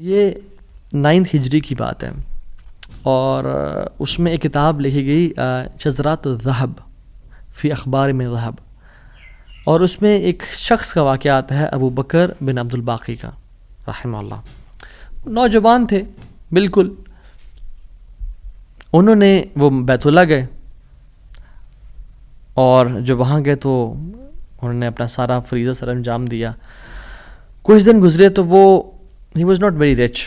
یہ 9 ہجری کی بات ہے، اور اس میں ایک کتاب لکھی گئی شذرات الذہب فی اخبار من ذہب، اور اس میں ایک شخص کا واقعہ آتا ہے، ابو بکر بن عبد الباقی کا رحمہ اللہ۔ نوجوان تھے بالکل، انہوں نے وہ بیت اللہ گئے، اور جب وہاں گئے تو انہوں نے اپنا سارا فریضہ سر انجام دیا۔ کچھ دن گزرے تو وہ ہی واز ناٹ ویری رچ،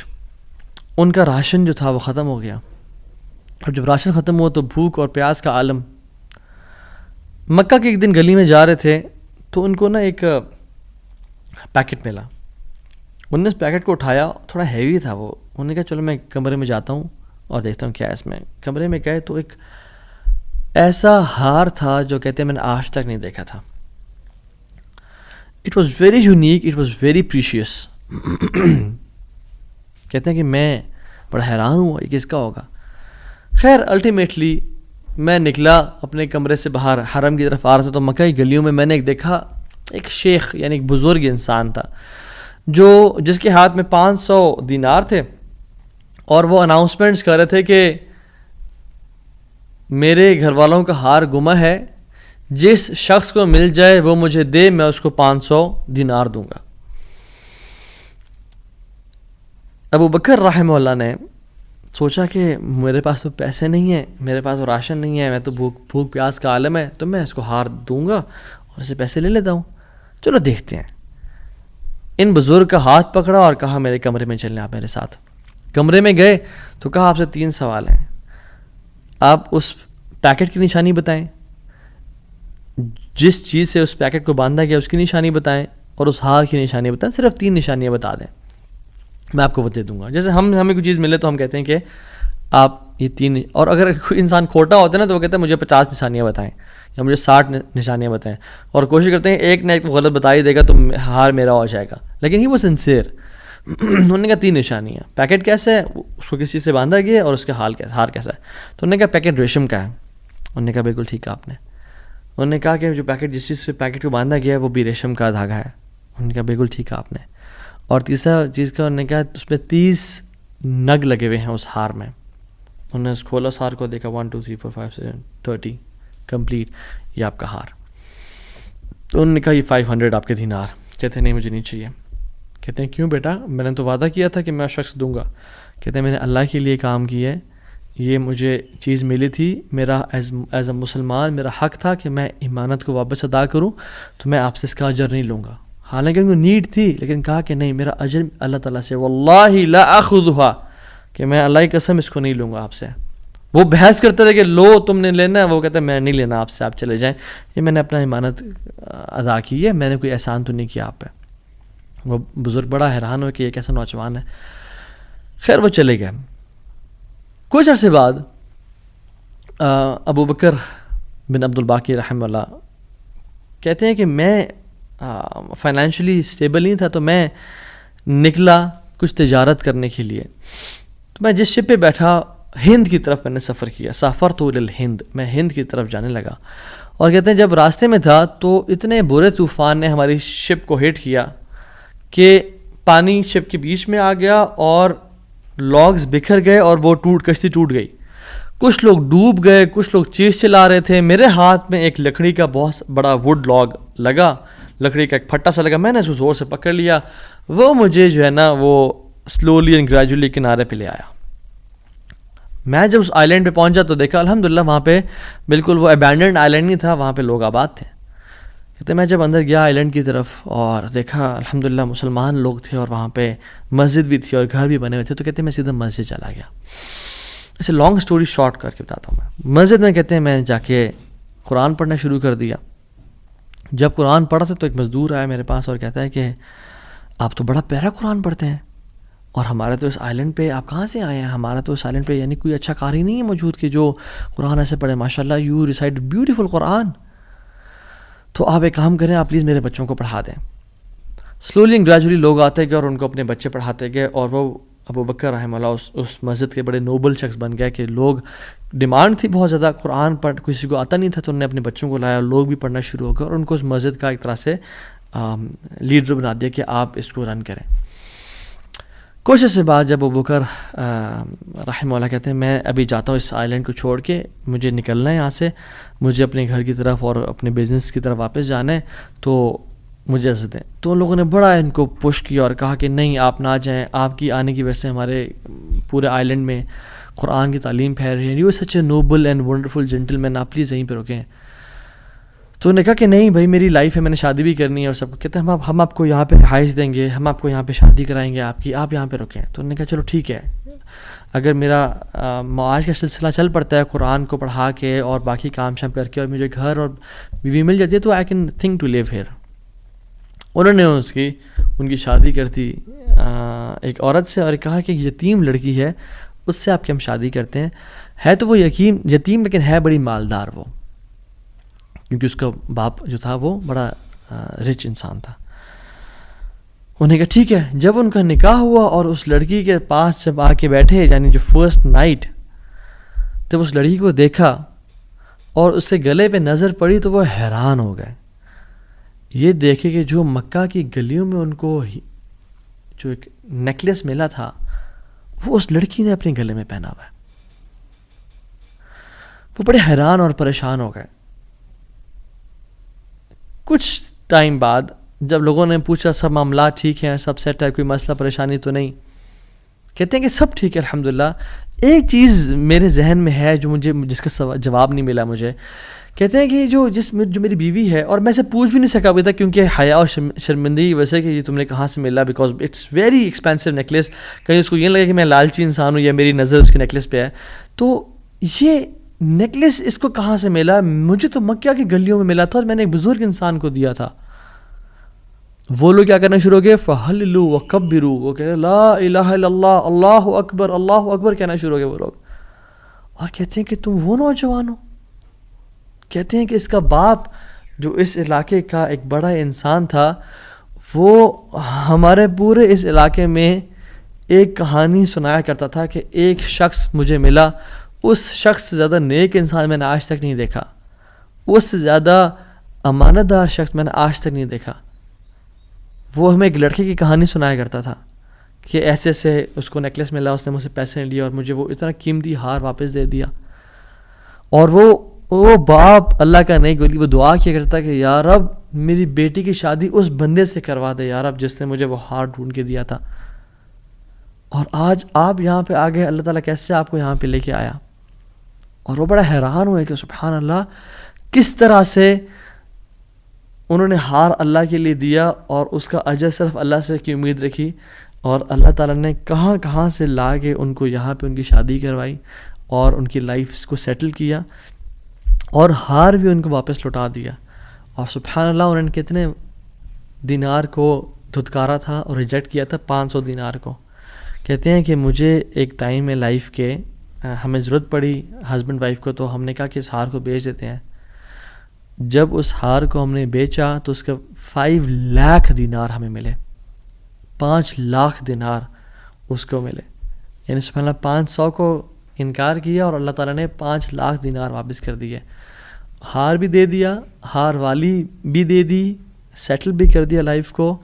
ان کا راشن جو تھا وہ ختم ہو گیا، اور جب راشن ختم ہوا تو بھوک اور پیاس کا عالم۔ مکہ کے ایک دن گلی میں جا رہے تھے تو ان کو نا ایک پیکٹ ملا، انہوں نے اس پیکٹ کو اٹھایا، تھوڑا ہیوی تھا وہ، انہوں نے کہا چلو میں کمرے میں جاتا ہوں اور دیکھتا ہوں کیا ہے اس میں۔ کمرے میں گئے تو ایک ایسا ہار تھا جو کہتے ہیں میں نے آج تک نہیں دیکھا تھا۔ It was very unique, it was very precious. کہتے ہیں کہ میں بڑا حیران ہوا یہ کس کا ہوگا۔ خیر الٹیمیٹلی میں نکلا اپنے کمرے سے باہر، حرم کی طرف آ رہا تھا، تو مکہ کی گلیوں میں میں نے ایک دیکھا، ایک شیخ یعنی ایک بزرگ انسان تھا جس کے ہاتھ میں 500 دینار تھے، اور وہ اناؤنسمنٹس کر رہے تھے کہ میرے گھر والوں کا ہار گما ہے، جس شخص کو مل جائے وہ مجھے دے، میں اس کو 500 دینار دوں گا۔ ابو بکر رحمہ اللہ نے سوچا کہ میرے پاس تو پیسے نہیں ہیں، میرے پاس تو راشن نہیں ہے، میں تو بھوک پیاس کا عالم ہے، تو میں اس کو ہار دوں گا اور اسے پیسے لے لیتا ہوں، چلو دیکھتے ہیں۔ ان بزرگ کا ہاتھ پکڑا اور کہا میرے کمرے میں چلیں آپ میرے ساتھ۔ کمرے میں گئے تو کہا آپ سے 3 سوال ہیں، آپ اس پیکٹ کی نشانی بتائیں، جس چیز سے اس پیکٹ کو باندھا گیا اس کی نشانی بتائیں، اور اس ہار کی نشانی بتائیں، صرف 3 نشانیاں بتا دیں، میں آپ کو وہ دے دوں گا۔ جیسے ہمیں کوئی چیز ملے تو ہم کہتے ہیں کہ آپ یہ 3، اور اگر کوئی انسان کھوٹا ہوتا ہے نا تو وہ کہتا ہے مجھے 50 نشانیاں بتائیں یا مجھے 60 نشانیاں بتائیں، اور کوشش کرتے ہیں ایک نہ ایک غلط بتا ہی دے گا تو ہار میرا ہو جائے گا، لیکن ہی وہ سنسیئر۔ انہوں نے کہا 3 نشانیاں، پیکٹ کیسا ہے، اس کو کس چیز سے باندھا گیا ہے، اور اس کا ہار کیسا ہے۔ تو انہوں نے کہا پیکٹ ریشم کا ہے۔ انہوں نے کہا بالکل ٹھیک ہے آپ نے۔ انہوں نے کہا کہ جو پیکٹ جس چیز سے پیکٹ کو باندھا گیا ہے وہ بھی ریشم کا دھاگا ہے۔ انہوں نے کہا بالکل ٹھیک ہے آپ نے۔ اور تیسرا چیز کا انہوں نے کہا اس میں 30 نگ لگے ہوئے ہیں اس ہار میں۔ انہوں نے کھولا اس ہار کو، دیکھا 1 2 3 4 5 6 30 کمپلیٹ، یہ آپ کا ہار۔ تو انہوں نے کہا یہ 500 آپ کے دینار۔ کہتے ہیں نہیں مجھے نہیں چاہیے۔ کہتے ہیں کیوں بیٹا، میں نے تو وعدہ کیا تھا کہ میں شخص دوں گا۔ کہتے ہیں میں نے اللہ کے لیے کام کیا ہے، یہ مجھے چیز ملی تھی، میرا ایز اے مسلمان میرا حق تھا کہ میں امانت کو واپس ادا کروں، تو میں آپ سے اس کا اجر نہیں لوں گا۔ حالانکہ ان کو نیڈ تھی، لیکن کہا کہ نہیں میرا اجر اللہ تعالیٰ سے، واللہ لا اخذھا، کہ میں اللہ کی قسم اس کو نہیں لوں گا آپ سے۔ وہ بحث کرتے تھے کہ لو تم نے لینا ہے، وہ کہتے ہیں میں نہیں لینا آپ سے، آپ چلے جائیں، یہ میں نے اپنا امانت ادا کی ہے، میں نے کوئی احسان تو نہیں کیا آپ پہ۔ وہ بزرگ بڑا حیران ہو کہ یہ کیسا نوجوان ہے۔ خیر وہ چلے گئے۔ کچھ عرصے بعد ابو بکر بن عبد الباقی رحمہ اللہ کہتے ہیں کہ میں فائنینشلی اسٹیبل نہیں تھا، تو میں نکلا کچھ تجارت کرنے کے لیے۔ تو میں جس شپ پہ بیٹھا، ہند کی طرف میں نے سفر کیا، سافرت الی الہند، میں ہند کی طرف جانے لگا۔ اور کہتے ہیں جب راستے میں تھا تو اتنے برے طوفان نے ہماری شپ کو ہٹ کیا کہ پانی شپ کے بیچ میں آ گیا اور لاگز بکھر گئے اور وہ کشتی ٹوٹ گئی۔ کچھ لوگ ڈوب گئے، کچھ لوگ چیز چلا رہے تھے۔ میرے ہاتھ میں ایک لکڑی کا بہت بڑا ووڈ لاگ لگا، لکڑی کا ایک پھٹا سا لگا، میں نے اس کو زور سے پکڑ لیا، وہ مجھے جو ہے نا وہ سلولی اینڈ گریجولی کنارے پہ لے آیا۔ میں جب اس آئی لینڈ پہ پہنچا تو دیکھا الحمدللہ وہاں پہ بالکل وہ ابینڈنڈ آئی لینڈ نہیں تھا، وہاں پہ لوگ آباد تھے۔ کہتے میں جب اندر گیا آئی لینڈ کی طرف اور دیکھا الحمدللہ مسلمان لوگ تھے، اور وہاں پہ مسجد بھی تھی اور گھر بھی بنے ہوئے تھے، تو کہتے ہیں میں سیدھا مسجد چلا گیا۔ ایسے لانگ سٹوری شارٹ کر کے بتاتا ہوں میں۔ مسجد میں کہتے ہیں میں جا کے قرآن پڑھنا شروع کر دیا۔ جب قرآن پڑھا تھا تو ایک مزدور آیا میرے پاس اور کہتا ہے کہ آپ تو بڑا پیارا قرآن پڑھتے ہیں، اور ہمارے تو اس آئی لینڈ پہ آپ کہاں سے آئے ہیں؟ ہمارا تو اس آئی لینڈ پہ یعنی کوئی اچھا قاری نہیں ہے موجود کہ جو قرآن ایسے پڑھے، ماشاء اللہ یو ریسائٹ بیوٹیفل قرآن، تو آپ ایک کام کریں، آپ پلیز میرے بچوں کو پڑھا دیں۔ سلولی اینڈ گریجولی لوگ آتے گئے اور ان کو اپنے بچے پڑھاتے گئے، اور وہ ابو بکر رحمہ اللہ اس مسجد کے بڑے نوبل شخص بن گیا کہ لوگ ڈیمانڈ تھی بہت زیادہ، قرآن پڑھ کسی کو آتا نہیں تھا، تو انہوں نے اپنے بچوں کو لایا اور لوگ بھی پڑھنا شروع ہو گئے اور ان کو اس مسجد کا ایک طرح سے لیڈر بنا دیا کہ آپ اس کو رن کریں. کچھ عرصے بعد جب ابو بکر رحمہ اللہ کہتے ہیں میں ابھی جاتا ہوں اس آئی لینڈ کو چھوڑ کے، مجھے نکلنا ہے یہاں سے، مجھے اپنے گھر کی طرف اور اپنے بزنس کی طرف واپس جانا ہے، تو مجھے اجازت دیں. تو ان لوگوں نے بڑا ان کو پش کیا اور کہا کہ نہیں آپ نہ جائیں، آپ کی آنے کی وجہ سے ہمارے پورے آئی لینڈ میں قرآن کی تعلیم پھیل رہی ہے، you such a noble and wonderful gentleman, آپ پلیز یہیں پہ رکیں. تو انہوں نے کہا کہ نہیں بھائی میری لائف ہے، میں نے شادی بھی کرنی ہے اور سب کو. کہتے ہیں ہم آپ کو یہاں پہ رہائش دیں گے، ہم آپ کو یہاں پہ شادی کرائیں گے آپ کی، آپ یہاں پہ رکیں. تو انہوں نے کہا چلو ٹھیک ہے، اگر میرا معاش کا سلسلہ چل پڑتا ہے قرآن کو پڑھا کے اور باقی کام شام کر کے اور مجھے گھر اور بیوی مل جاتی ہے تو I can think to leave here. انہوں نے ان کی شادی کر دی ایک عورت سے اور کہا کہ یتیم لڑکی ہے اس سے آپ کی ہم شادی کرتے ہیں. ہے تو وہ یتیم لیکن ہے بڑی مالدار وہ، کیونکہ اس کا باپ جو تھا وہ بڑا رچ انسان تھا. انہوں نے کہا ٹھیک ہے. جب ان کا نکاح ہوا اور اس لڑکی کے پاس جب آ کے بیٹھے، یعنی جو فرسٹ نائٹ، جب اس لڑکی کو دیکھا اور اس کے گلے پہ نظر پڑی تو وہ حیران ہو گئے. یہ دیکھے کہ جو مکہ کی گلیوں میں ان کو جو ایک نیکلیس ملا تھا وہ اس لڑکی نے اپنے گلے میں پہنا ہوا ہے. وہ بڑے حیران اور پریشان ہو گئے. کچھ ٹائم بعد جب لوگوں نے پوچھا سب معاملات ٹھیک ہیں، سب سیٹ ہے، کوئی مسئلہ پریشانی تو نہیں، کہتے ہیں کہ سب ٹھیک ہے الحمدللہ. ایک چیز میرے ذہن میں ہے جو جس کا جواب نہیں ملا مجھے. کہتے ہیں کہ جو میری بیوی ہے، اور میں سے پوچھ بھی نہیں سکا ابھی تک کیونکہ حیا اور شرمندگی ویسے کہ یہ تم نے کہاں سے ملا، because it's very expensive necklace. کہیں اس کو یہ لگے کہ میں لالچی انسان ہوں یا میری نظر اس کے نیکلیس پہ ہے. تو یہ نیکلیس اس کو کہاں سے ملا؟ مجھے تو مکہ کی گلیوں میں ملا تھا اور میں نے ایک بزرگ انسان کو دیا تھا. وہ لوگ کیا کرنا شروع ہو گئے؟ فَحَلِّلُوا وَكَبِّرُوا، وہ کہہ رہے لا الہ الا اللہ، اللہ اکبر کہنا شروع ہو گئے وہ لوگ. اور کہتے ہیں کہ تم وہ نوجوان ہو. کہتے ہیں کہ اس کا باپ جو اس علاقے کا ایک بڑا انسان تھا، وہ ہمارے پورے اس علاقے میں ایک کہانی سنایا کرتا تھا کہ ایک شخص مجھے ملا، اس شخص سے زیادہ نیک انسان میں نے آج تک نہیں دیکھا، اس سے زیادہ امانت دار شخص میں نے آج تک نہیں دیکھا. وہ ہمیں ایک لڑکے کی کہانی سنایا کرتا تھا کہ ایسے ایسے اس کو نیکلیس ملا، اس نے مجھ سے پیسے نہیں لیے اور مجھے وہ اتنا قیمتی ہار واپس دے دیا. اور وہ باپ اللہ کا نہیں گولی، وہ دعا کیا کرتا کہ یا رب میری بیٹی کی شادی اس بندے سے کروا دے یا رب جس نے مجھے وہ ہار ڈھونڈ کے دیا تھا. اور آج آپ یہاں پہ آ گئے، اللہ تعالیٰ کیسے آپ کو یہاں پہ لے کے آیا. اور وہ بڑا حیران ہوئے کہ سبحان اللہ کس طرح سے انہوں نے ہار اللہ کے لیے دیا اور اس کا اجر صرف اللہ سے کی امید رکھی، اور اللہ تعالیٰ نے کہاں کہاں سے لا کے ان کو یہاں پہ ان کی شادی کروائی اور ان کی لائف کو سیٹل کیا اور ہار بھی ان کو واپس لوٹا دیا. اور سبحان اللہ انہوں نے کتنے دینار کو دھتکارا تھا اور ریجیکٹ کیا تھا؟ 500 دینار کو. کہتے ہیں کہ مجھے ایک ٹائم میں لائف کے ہمیں ضرورت پڑی ہسبینڈ وائف کو، تو ہم نے کہا کہ اس ہار کو بیچ دیتے ہیں. جب اس ہار کو ہم نے بیچا تو اس کے 5 لاکھ دینار ہمیں ملے. 5 لاکھ دینار اس کو ملے. یعنی سبحان اللہ 500 کو انکار کیا اور اللہ تعالیٰ نے 5 لاکھ دینار واپس کر دیے. ہار بھی دے دیا، ہار والی بھی دے دی، سیٹل بھی کر دیا لائف کو.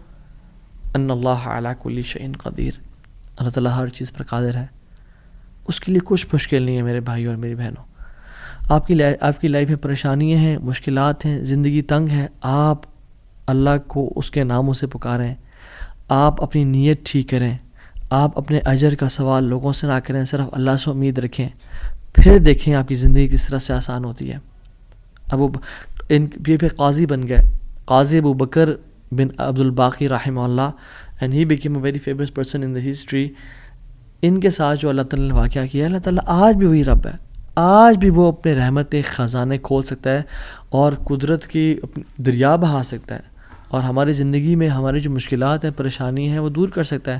ان اللہ علی کل شیء قدیر، اللہ تعالیٰ ہر چیز پر قادر ہے. اس کے لیے کچھ مشکل نہیں ہے میرے بھائی اور میری بہنوں. آپ کی لائف میں پریشانیاں ہیں، مشکلات ہیں، زندگی تنگ ہے، آپ اللہ کو اس کے ناموں سے پکاریں، آپ اپنی نیت ٹھیک کریں، آپ اپنے اجر کا سوال لوگوں سے نہ کریں، صرف اللہ سے امید رکھیں، پھر دیکھیں آپ کی زندگی کس طرح سے آسان ہوتی ہے. یہ پھر قاضی بن گئے، قاضی ابو بکر بن عبد الباقی رحمہ اللہ، and he became a very famous person in the history. ان کے ساتھ جو اللہ تعالیٰ نے واقعہ کیا، اللہ تعالیٰ آج بھی وہی رب ہے، آج بھی وہ اپنے رحمت خزانے کھول سکتا ہے اور قدرت کی دریا بہا سکتا ہے، اور ہماری زندگی میں ہماری جو مشکلات ہیں، پریشانی ہیں، وہ دور کر سکتا ہے.